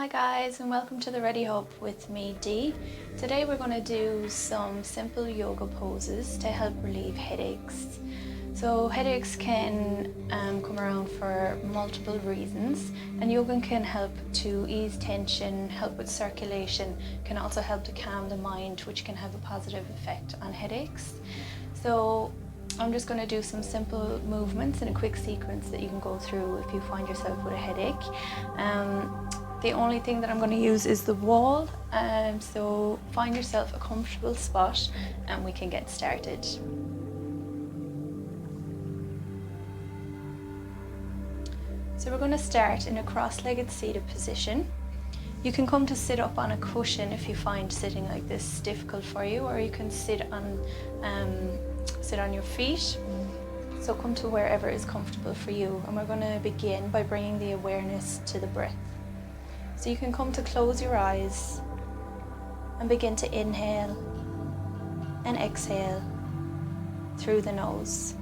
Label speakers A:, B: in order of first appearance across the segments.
A: Hi guys, and welcome to the Ready Hub with me, Dee. Today we're going to do some simple yoga poses to help relieve headaches. So headaches can come around for multiple reasons, and yoga can help to ease tension, help with circulation, can also help to calm the mind, which can have a positive effect on headaches. So I'm just going to do some simple movements in a quick sequence that you can go through if you find yourself with a headache. The only thing that I'm going to use is the wall, so find yourself a comfortable spot and we can get started. So we're going to start in a cross-legged seated position. You can come to sit up on a cushion if you find sitting like this difficult for you, or you can sit on your feet. So come to wherever is comfortable for you, and we're going to begin by bringing the awareness to the breath. So you can come to close your eyes and begin to inhale and exhale through the nose.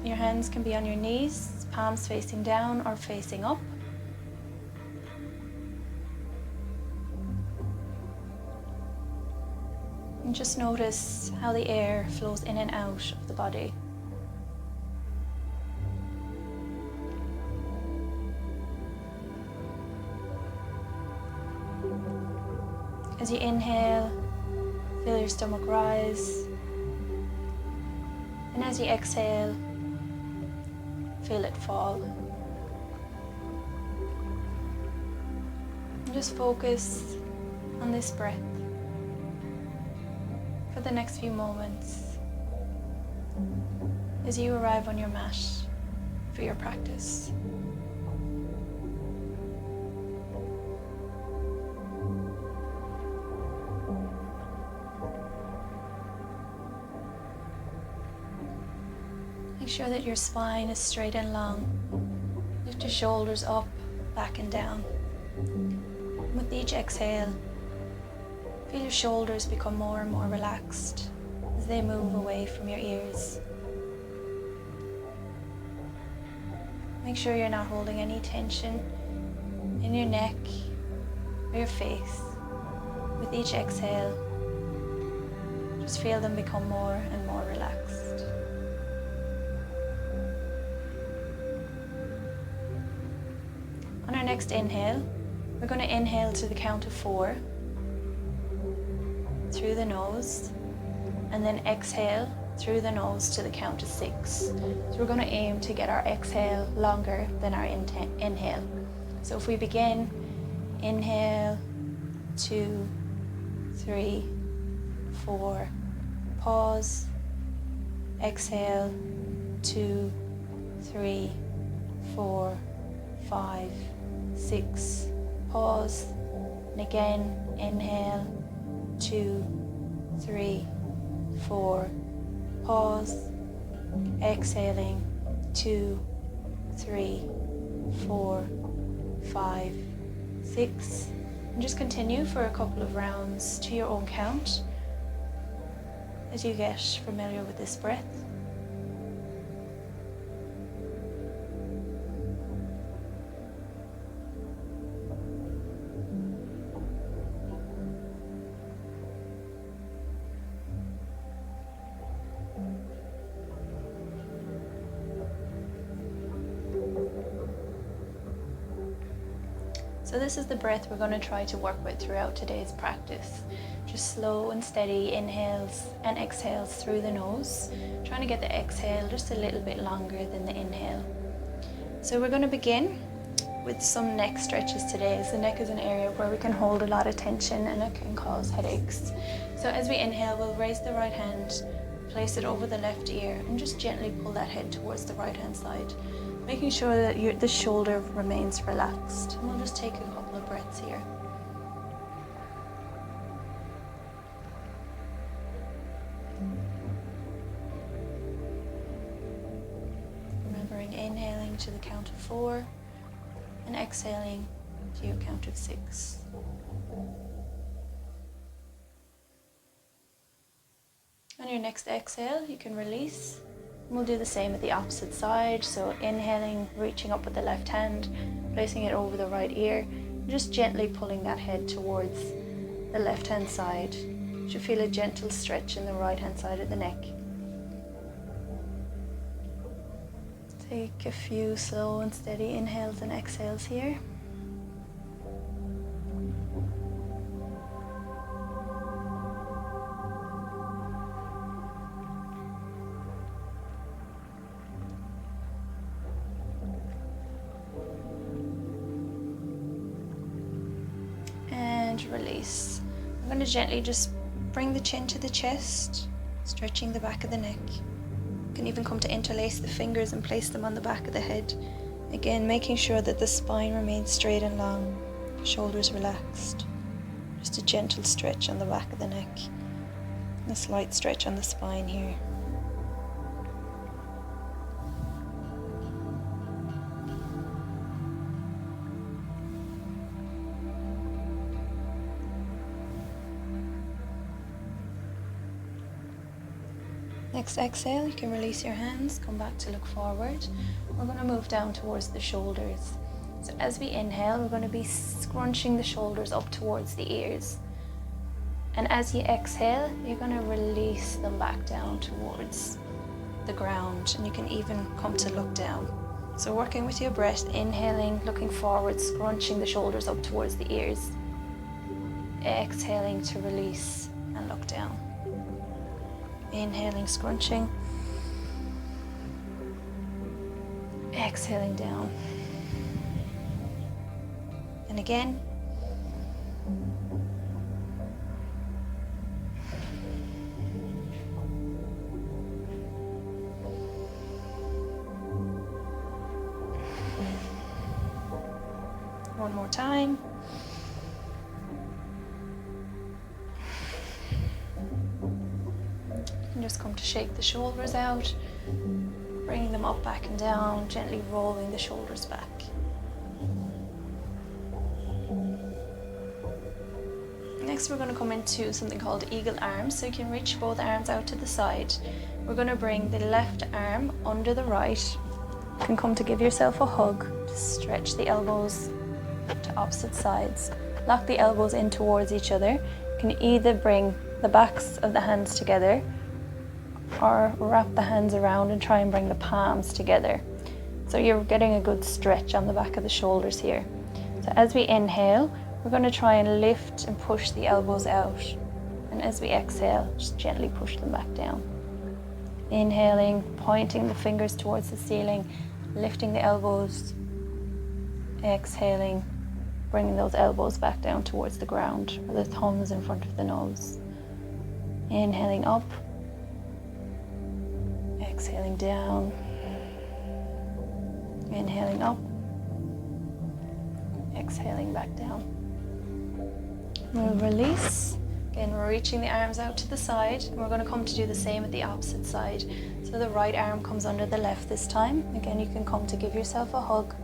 A: Your hands can be on your knees, palms facing down or facing up. And just notice how the air flows in and out of the body. As you inhale, feel your stomach rise. And as you exhale, feel it fall. And just focus on this breath for the next few moments as you arrive on your mat for your practice. Make sure that your spine is straight and long. Lift your shoulders up, back and down. With each exhale, feel your shoulders become more and more relaxed as they move away from your ears. Make sure you're not holding any tension in your neck or your face. With each exhale, just feel them become more and more relaxed. On our next inhale, we're going to inhale to the count of 4 through the nose, and then exhale through the nose to the count of 6. So we're going to aim to get our exhale longer than our inhale. So if we begin, inhale, 2, 3, 4, pause, exhale, 2, 3, 4, 5, 6, pause, and again, inhale, 2, 3, 4, pause, exhaling, 2, 3, 4, 5, 6, and just continue for a couple of rounds to your own count as you get familiar with this breath. So this is the breath we're going to try to work with throughout today's practice. Just slow and steady inhales and exhales through the nose, trying to get the exhale just a little bit longer than the inhale. So we're going to begin with some neck stretches today, as the neck is an area where we can hold a lot of tension and it can cause headaches. So as we inhale, we'll raise the right hand, place it over the left ear, and just gently pull that head towards the right hand side, making sure that the shoulder remains relaxed. And we'll just take a couple of breaths here. Remembering inhaling to the count of 4 and exhaling to your count of 6. On your next exhale, you can release We'll do the same at the opposite side. So inhaling, reaching up with the left hand, placing it over the right ear, just gently pulling that head towards the left hand side. You should feel a gentle stretch in the right hand side of the neck. Take a few slow and steady inhales and exhales here. And release. I'm going to gently just bring the chin to the chest, stretching the back of the neck. You can even come to interlace the fingers and place them on the back of the head. Again, making sure that the spine remains straight and long, shoulders relaxed. Just a gentle stretch on the back of the neck. And a slight stretch on the spine here. Next exhale, you can release your hands, come back to look forward. We're going to move down towards the shoulders. So as we inhale, we're going to be scrunching the shoulders up towards the ears. And as you exhale, you're going to release them back down towards the ground. And you can even come to look down. So working with your breath, inhaling, looking forward, scrunching the shoulders up towards the ears. Exhaling to release and look down. Inhaling, scrunching. Exhaling down. And again. One more time. Just come to shake the shoulders out, bringing them up, back and down, gently rolling the shoulders back. Next we're going to come into something called eagle arms, so you can reach both arms out to the side. We're going to bring the left arm under the right. You can come to give yourself a hug, just stretch the elbows to opposite sides. Lock the elbows in towards each other. You can either bring the backs of the hands together or wrap the hands around and try and bring the palms together. So you're getting a good stretch on the back of the shoulders here. So as we inhale, we're going to try and lift and push the elbows out. And as we exhale, just gently push them back down. Inhaling, pointing the fingers towards the ceiling, lifting the elbows. Exhaling, bringing those elbows back down towards the ground, or the thumbs in front of the nose. Inhaling up. Exhaling down, inhaling up, exhaling back down. We'll release. Again, we're reaching the arms out to the side, and we're going to come to do the same at the opposite side. So the right arm comes under the left this time. Again, you can come to give yourself a hug,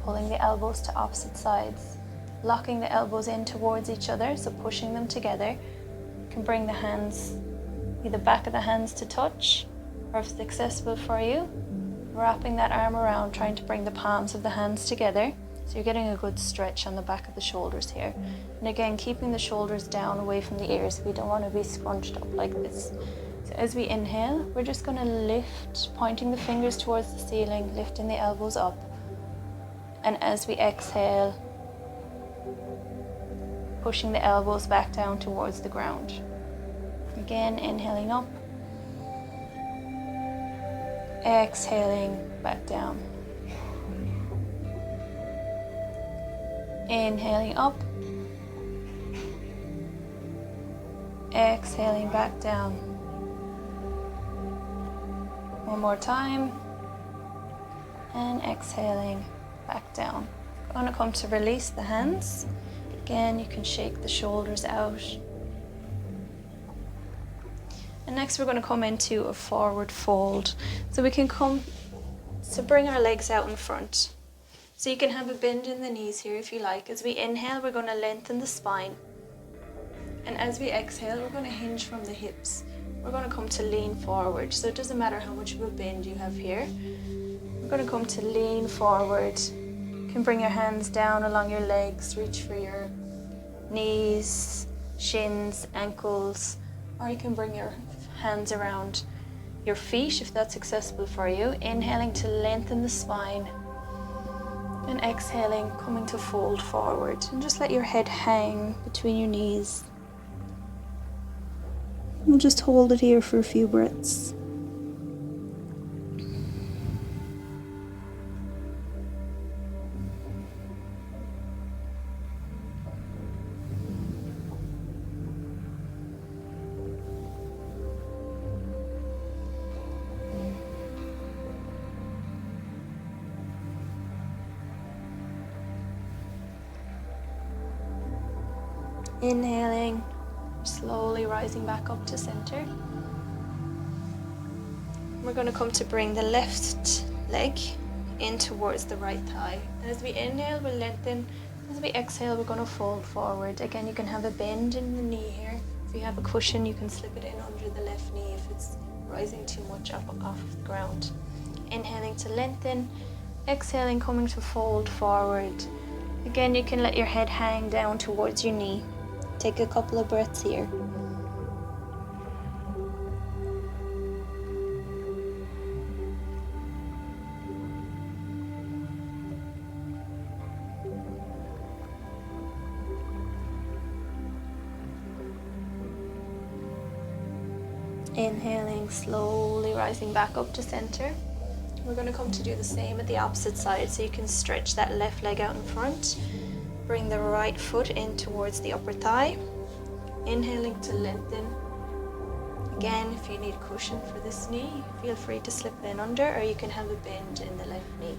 A: pulling the elbows to opposite sides, locking the elbows in towards each other, so pushing them together. You can bring the hands, either back of the hands to touch, or if it's accessible for you, wrapping that arm around, trying to bring the palms of the hands together. So you're getting a good stretch on the back of the shoulders here. And again, keeping the shoulders down away from the ears. We don't want to be scrunched up like this. So as we inhale, we're just going to lift, pointing the fingers towards the ceiling, lifting the elbows up. And as we exhale, pushing the elbows back down towards the ground. Again, inhaling up. Exhaling back down. Inhaling up. Exhaling back down. One more time. And exhaling back down. I'm going to come to release the hands. Again, you can shake the shoulders out. And next we're going to come into a forward fold. So we can come to bring our legs out in front. So you can have a bend in the knees here if you like. As we inhale, we're going to lengthen the spine. And as we exhale, we're going to hinge from the hips. we're going to come to lean forward. So it doesn't matter how much of a bend you have here. We're going to come to lean forward. You can bring your hands down along your legs, reach for your knees, shins, ankles, or you can bring your hands around your feet if that's accessible for you. Inhaling to lengthen the spine and exhaling, coming to fold forward. And just let your head hang between your knees. We'll just hold it here for a few breaths. Inhaling, slowly rising back up to center. We're going to come to bring the left leg in towards the right thigh. And as we inhale, we'll lengthen. As we exhale, we're going to fold forward. Again, you can have a bend in the knee here. If you have a cushion, you can slip it in under the left knee if it's rising too much up off the ground. Inhaling to lengthen, exhaling, coming to fold forward. Again, you can let your head hang down towards your knee. Take a couple of breaths here. Inhaling, slowly rising back up to center. We're going to come to do the same at the opposite side, so you can stretch that left leg out in front. Bring the right foot in towards the upper thigh. Inhaling to lengthen. Again, if you need a cushion for this knee, feel free to slip it in under, or you can have a bend in the left knee.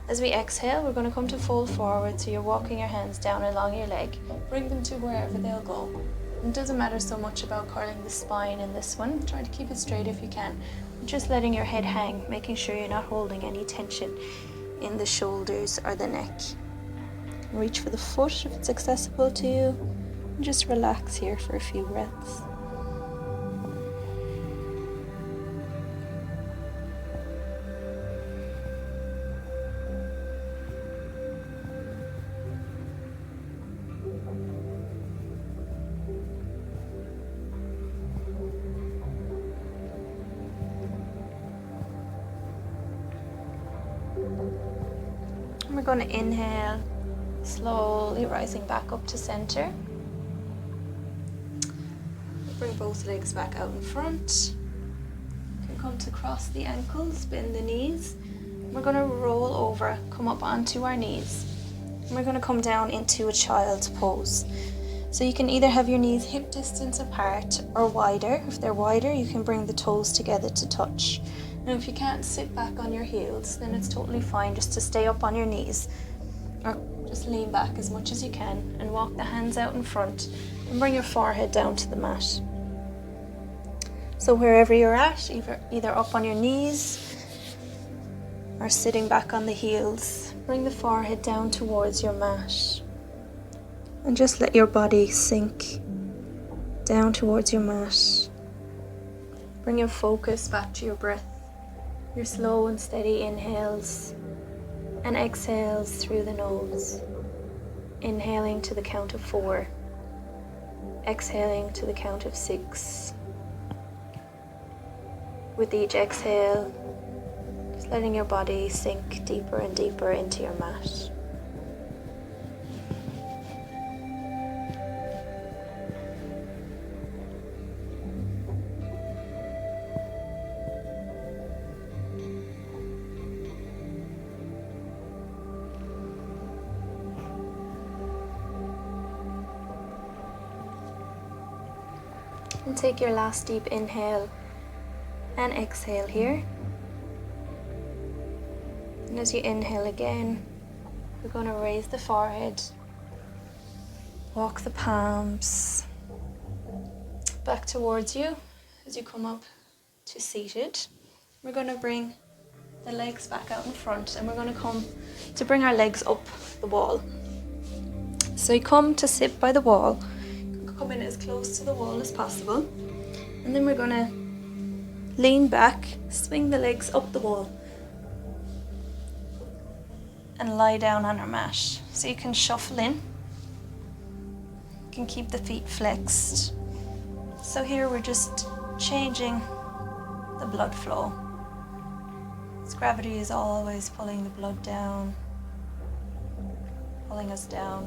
A: As we exhale, we're going to come to fold forward, so you're walking your hands down along your leg. Bring them to wherever they'll go. It doesn't matter so much about curling the spine in this one. Try to keep it straight if you can. Just letting your head hang, making sure you're not holding any tension in the shoulders or the neck. Reach for the foot if it's accessible to you. And just relax here for a few breaths. We're going to inhale, slowly rising back up to center. Bring both legs back out in front. You can come to cross the ankles, bend the knees. We're going to roll over, come up onto our knees. And we're going to come down into a child's pose. So you can either have your knees hip distance apart or wider. If they're wider, you can bring the toes together to touch. And if you can't sit back on your heels, then it's totally fine just to stay up on your knees, or just lean back as much as you can and walk the hands out in front and bring your forehead down to the mat. So wherever you're at, either up on your knees or sitting back on the heels, bring the forehead down towards your mat and just let your body sink down towards your mat. Bring your focus back to your breath. Your slow and steady inhales and exhales through the nose. Inhaling to the count of 4. Exhaling to the count of 6. With each exhale, just letting your body sink deeper and deeper into your mat. And take your last deep inhale and exhale here. And as you inhale again, we're going to raise the forehead, walk the palms back towards you as you come up to seated. We're going to bring the legs back out in front, and we're going to come to bring our legs up the wall. So you come to sit by the wall. Come in as close to the wall as possible. And then we're gonna lean back, swing the legs up the wall, and lie down on our mat. So you can shuffle in. You can keep the feet flexed. So here we're just changing the blood flow. As gravity is always pulling the blood down, pulling us down.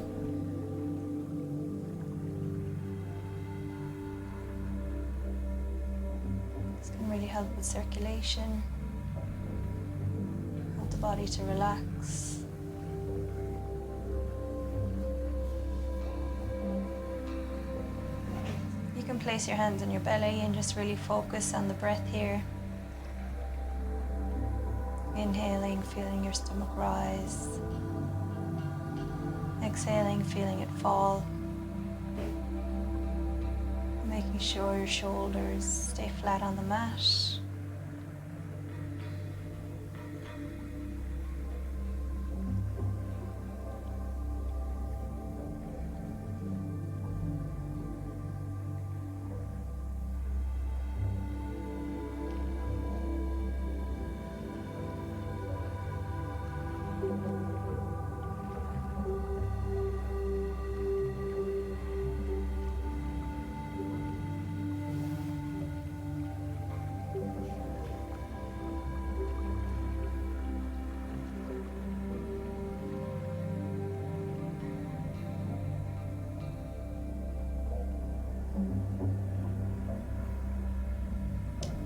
A: This can really help with circulation, help the body to relax. You can place your hands on your belly and just really focus on the breath here. Inhaling, feeling your stomach rise. Exhaling, feeling it fall. Making sure your shoulders stay flat on the mat.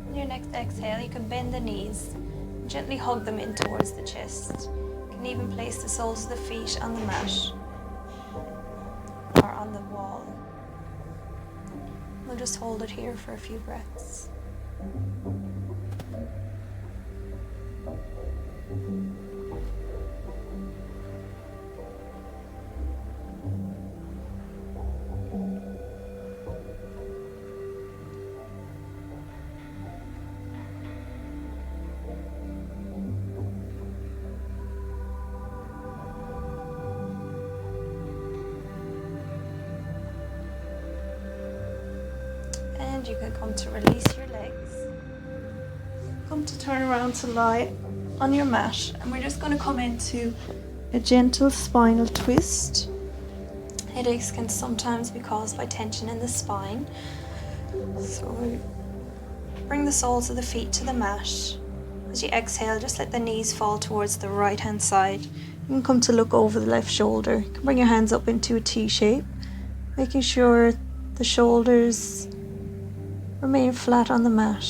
A: On your next exhale, you can bend the knees, gently hug them in towards the chest. You can even place the soles of the feet on the mat or on the wall. We'll just hold it here for a few breaths. And you can come to release your legs. Come to turn around to lie on your mat, and we're just going to come into a gentle spinal twist. Headaches can sometimes be caused by tension in the spine. So we bring the soles of the feet to the mat. As you exhale, just let the knees fall towards the right hand side. You can come to look over the left shoulder. You can bring your hands up into a T shape, making sure the shoulders remain flat on the mat.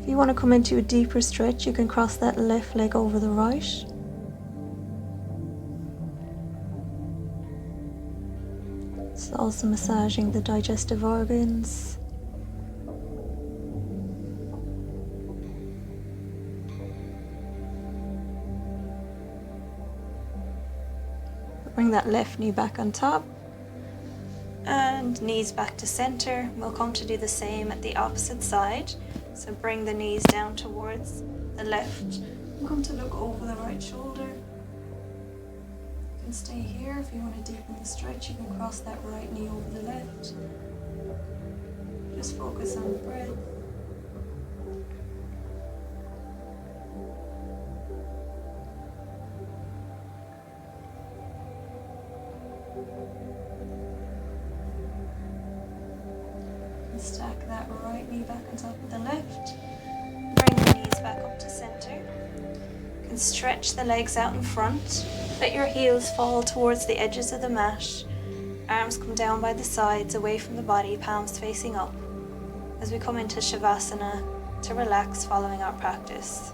A: If you want to come into a deeper stretch, you can cross that left leg over the right. It's also massaging the digestive organs. Bring that left knee back on top and knees back to center. We'll come to do the same at the opposite side. So bring the knees down towards the left. Come to look over the right shoulder. You can stay here. If you want to deepen the stretch, you can cross that right knee over the left. Just focus on the breath. And stack that right knee back on top of the left. Bring the knees back up to center. You can stretch the legs out in front. Let your heels fall towards the edges of the mat. Arms come down by the sides, away from the body, palms facing up. As we come into Shavasana to relax following our practice.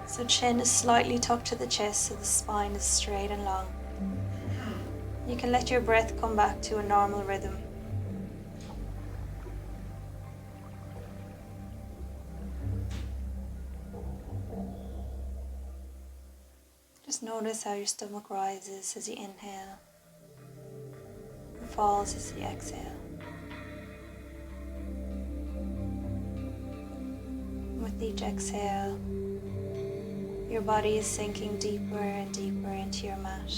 A: So chin is slightly tucked to the chest so the spine is straight and long. You can let your breath come back to a normal rhythm. Just notice how your stomach rises as you inhale and falls as you exhale. With each exhale, your body is sinking deeper and deeper into your mat.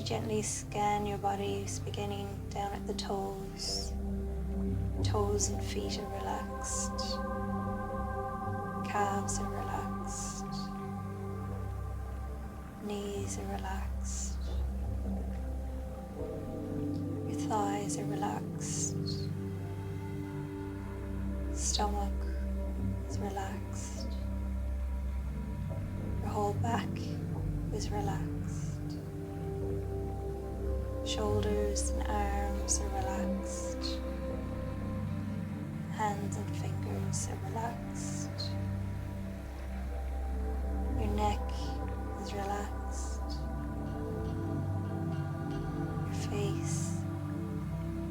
A: you gently scan your body, beginning down at the toes. Toes and feet are relaxed. Calves are relaxed. Knees are relaxed. Your thighs are relaxed. Stomach is relaxed. Your whole back is relaxed. Shoulders and arms are relaxed. Hands and fingers are relaxed. Your neck is relaxed. Your face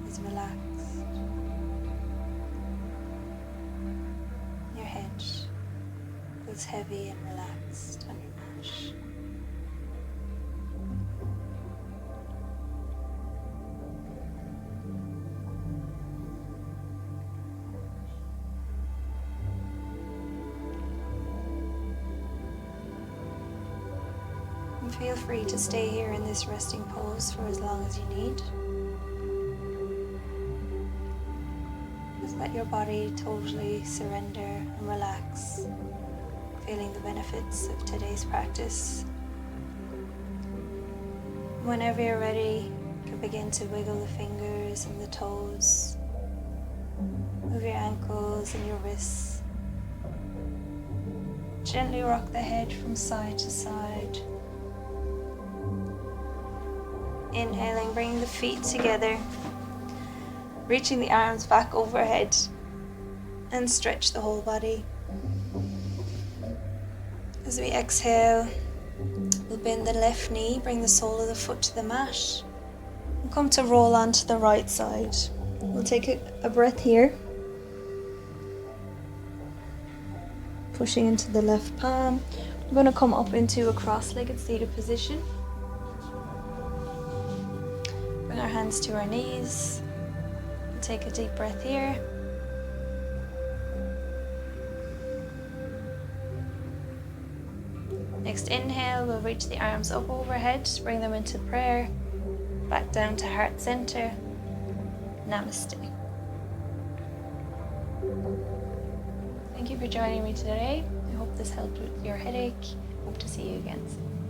A: is relaxed. Your head feels heavy and relaxed on your mat. And feel free to stay here in this resting pose for as long as you need. Just let your body totally surrender and relax, feeling the benefits of today's practice. Whenever you're ready, you can begin to wiggle the fingers and the toes. Move your ankles and your wrists. Gently rock the head from side to side. Inhaling, bringing the feet together, reaching the arms back overhead, and stretch the whole body. As we exhale, we'll bend the left knee, bring the sole of the foot to the mat, and come to roll onto the right side. We'll take a breath here, pushing into the left palm. We're going to come up into a cross-legged seated position. Bring our hands to our knees. Take a deep breath here. Next inhale, we'll reach the arms up overhead, bring them into prayer, back down to heart center. Namaste. Thank you for joining me today. I hope this helped with your headache. Hope to see you again soon.